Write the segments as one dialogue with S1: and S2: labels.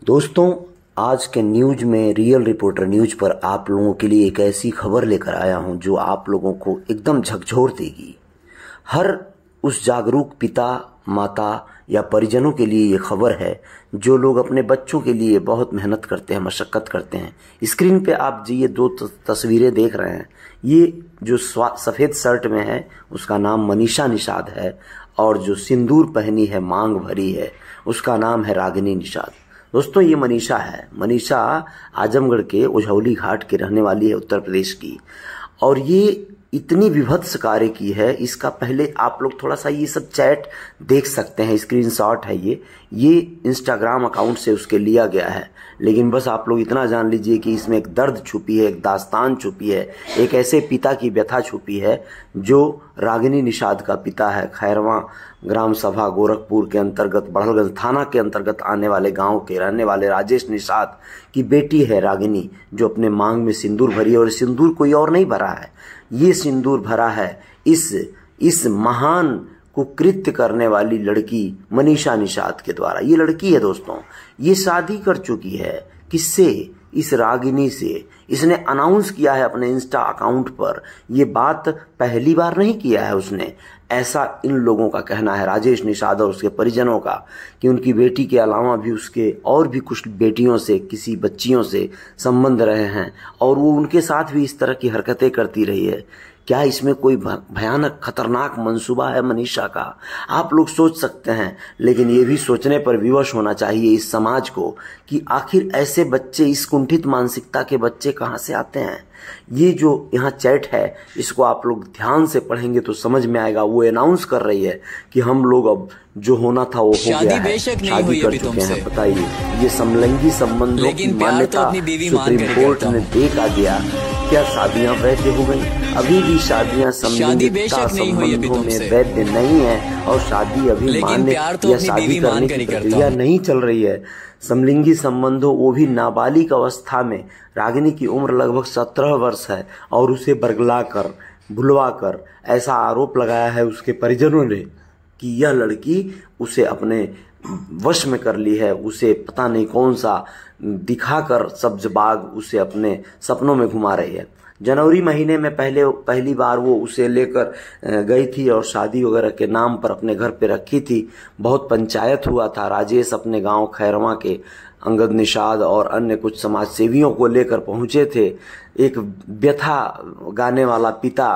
S1: दोस्तों, आज के न्यूज में रियल रिपोर्टर न्यूज पर आप लोगों के लिए एक ऐसी खबर लेकर आया हूं जो आप लोगों को एकदम झकझोर देगी। हर उस जागरूक पिता, माता या परिजनों के लिए ये खबर है जो लोग अपने बच्चों के लिए बहुत मेहनत करते हैं, मशक्कत करते हैं। स्क्रीन पे आप ये दो तस्वीरें देख रहे हैं। ये जो सफ़ेद शर्ट में है उसका नाम मनीषा निषाद है और जो सिंदूर पहनी है, मांग भरी है, उसका नाम है रागिनी निषाद। दोस्तों, ये मनीषा है। मनीषा आजमगढ़ के उझौली घाट की रहने वाली है, उत्तर प्रदेश की। और ये इतनी विभत्स कार्य की है, इसका पहले आप लोग थोड़ा सा ये सब चैट देख सकते हैं। स्क्रीनशॉट है ये इंस्टाग्राम अकाउंट से उसके लिया गया है। लेकिन बस आप लोग इतना जान लीजिए कि इसमें एक दर्द छुपी है, एक दास्तान छुपी है, एक ऐसे पिता की व्यथा छुपी है जो रागिनी निषाद का पिता है। खैरवा ग्राम सभा गोरखपुर के अंतर्गत बड़हलगंज थाना के अंतर्गत आने वाले गांव के रहने वाले राजेश निषाद की बेटी है रागिनी, जो अपने मांग में सिंदूर भरी है। और सिंदूर कोई और नहीं भरा है, ये सिंदूर भरा है इस महान कुकृत्य करने वाली लड़की मनीषा निषाद के द्वारा। ये लड़की है दोस्तों, ये शादी कर चुकी है। किससे? इस रागिनी से। इसने अनाउंस किया है अपने इंस्टा अकाउंट पर। ये बात पहली बार नहीं किया है उसने। ऐसा इन लोगों का कहना है, राजेश निषाद और उसके परिजनों का, कि उनकी बेटी के अलावा भी उसके और भी कुछ बेटियों से, किसी बच्चियों से संबंध रहे हैं और वो उनके साथ भी इस तरह की हरकतें करती रही है। क्या इसमें कोई भयानक खतरनाक मंसूबा है मनीषा का? आप लोग सोच सकते हैं, लेकिन ये भी सोचने पर विवश होना चाहिए इस समाज को कि आखिर ऐसे बच्चे, इस कुंठित मानसिकता के बच्चे कहां से आते हैं। ये जो यहाँ चैट है, इसको आप लोग ध्यान से पढ़ेंगे तो समझ में आएगा। वो अनाउंस कर रही है कि हम लोग अब जो होना था वो हो गया है, शादी कर चुके हैं। बताइए, ये समलैंगिक संबंधों की मान्यता सुप्रीम कोर्ट ने दे का दिया। क्या शादियां वैध हो गई? अभी भी शादियां समलैंगिकता संबंधों में वैध नहीं है और शादी अभी मान्य या शादी करने की प्रक्रिया नहीं चल रही है। समलिंगी संबंधों, वो भी नाबालिग अवस्था में। रागिनी की उम्र लगभग 17 वर्ष है और उसे बरगलाकर, भुलवाकर ऐसा आरोप लगाया है उसके परिजनों ने कि यह लड़की उसे अपने वश में कर ली है। उसे पता नहीं कौन सा दिखाकर सब्ज बाग उसे अपने सपनों में घुमा रही है। जनवरी महीने में पहली बार वो उसे लेकर गई थी और शादी वगैरह के नाम पर अपने घर पे रखी थी। बहुत पंचायत हुआ था। राजेश अपने गांव खैरवा के अंगद निषाद और अन्य कुछ समाज सेवियों को लेकर पहुंचे थे। एक व्यथा गाने वाला पिता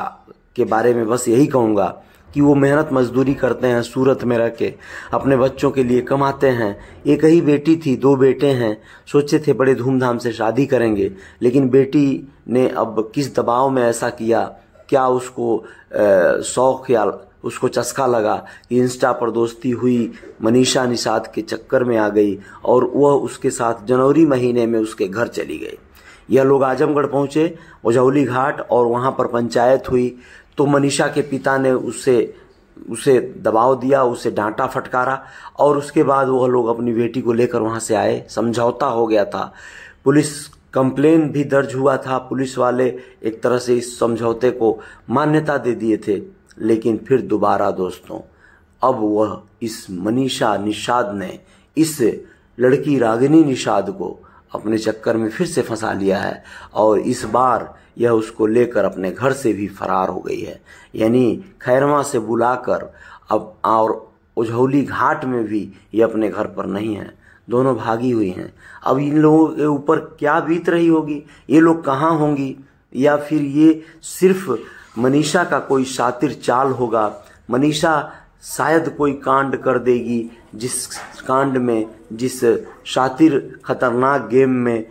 S1: के बारे में बस यही कहूँगा कि वो मेहनत मजदूरी करते हैं, सूरत में रह के अपने बच्चों के लिए कमाते हैं। एक ही बेटी थी, 2 बेटे हैं। सोचे थे बड़े धूमधाम से शादी करेंगे, लेकिन बेटी ने अब किस दबाव में ऐसा किया, क्या उसको शौक या उसको चस्का लगा कि इंस्टा पर दोस्ती हुई, मनीषा निषाद के चक्कर में आ गई और वह उसके साथ जनवरी महीने में उसके घर चली गई। यह लोग आजमगढ़ पहुंचे, उझौली घाट, और वहां पर पंचायत हुई। तो मनीषा के पिता ने उसे दबाव दिया, उसे डांटा फटकारा और उसके बाद वह लोग अपनी बेटी को लेकर वहां से आए। समझौता हो गया था, पुलिस कंप्लेन भी दर्ज हुआ था। पुलिस वाले एक तरह से इस समझौते को मान्यता दे दिए थे। लेकिन फिर दोबारा दोस्तों, अब वह इस मनीषा निषाद ने इस लड़की रागिनी निषाद को अपने चक्कर में फिर से फंसा लिया है और इस बार यह उसको लेकर अपने घर से भी फरार हो गई है। यानी खैरवा से बुलाकर अब और उझौली घाट में भी ये अपने घर पर नहीं है। दोनों भागी हुई हैं। अब इन लोगों के ऊपर क्या बीत रही होगी, ये लोग कहाँ होंगी, या फिर ये सिर्फ मनीषा का कोई शातिर चाल होगा। मनीषा शायद कोई कांड कर देगी, जिस कांड में, जिस शातिर खतरनाक गेम में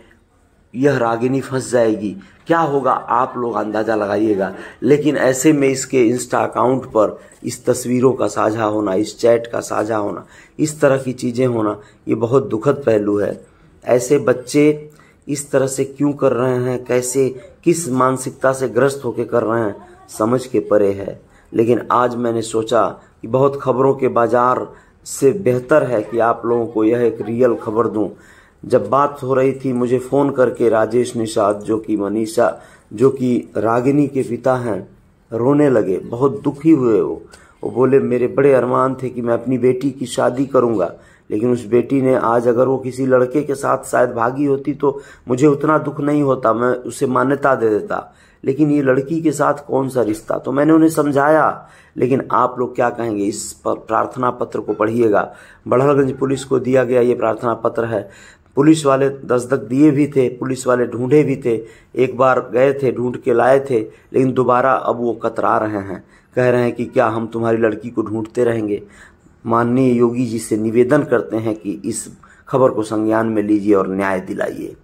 S1: यह रागिनी फंस जाएगी। क्या होगा आप लोग अंदाजा लगाइएगा। लेकिन ऐसे में इसके इंस्टा अकाउंट पर इस तस्वीरों का साझा होना, इस चैट का साझा होना, इस तरह की चीजें होना, ये बहुत दुखद पहलू है। ऐसे बच्चे इस तरह से क्यों कर रहे हैं, कैसे, किस मानसिकता से ग्रस्त होकर कर रहे हैं, समझ के परे है। लेकिन आज मैंने सोचा कि बहुत खबरों के बाजार से बेहतर है कि आप लोगों को यह एक रियल खबर दूं। जब बात हो रही थी, मुझे फोन करके राजेश निषाद, जो कि मनीषा, जो कि रागिनी के पिता हैं, रोने लगे, बहुत दुखी हुए। वो बोले मेरे बड़े अरमान थे कि मैं अपनी बेटी की शादी करूंगा, लेकिन उस बेटी ने आज अगर वो किसी लड़के के साथ शायद भागी होती तो मुझे उतना दुख नहीं होता, मैं उसे मान्यता दे देता। लेकिन ये लड़की के साथ कौन सा रिश्ता, तो मैंने उन्हें समझाया। लेकिन आप लोग क्या कहेंगे, इस प्रार्थना पत्र को पढ़िएगा। बड़हलगंज पुलिस को दिया गया ये प्रार्थना पत्र है। पुलिस वाले दस्तक दिए भी थे, पुलिस वाले ढूंढे भी थे, एक बार गए थे, ढूंढ के लाए थे, लेकिन दोबारा अब वो कतरा रहे हैं, कह रहे हैं कि क्या हम तुम्हारी लड़की को ढूंढते रहेंगे। माननीय योगी जी से निवेदन करते हैं कि इस खबर को संज्ञान में लीजिए और न्याय दिलाइए।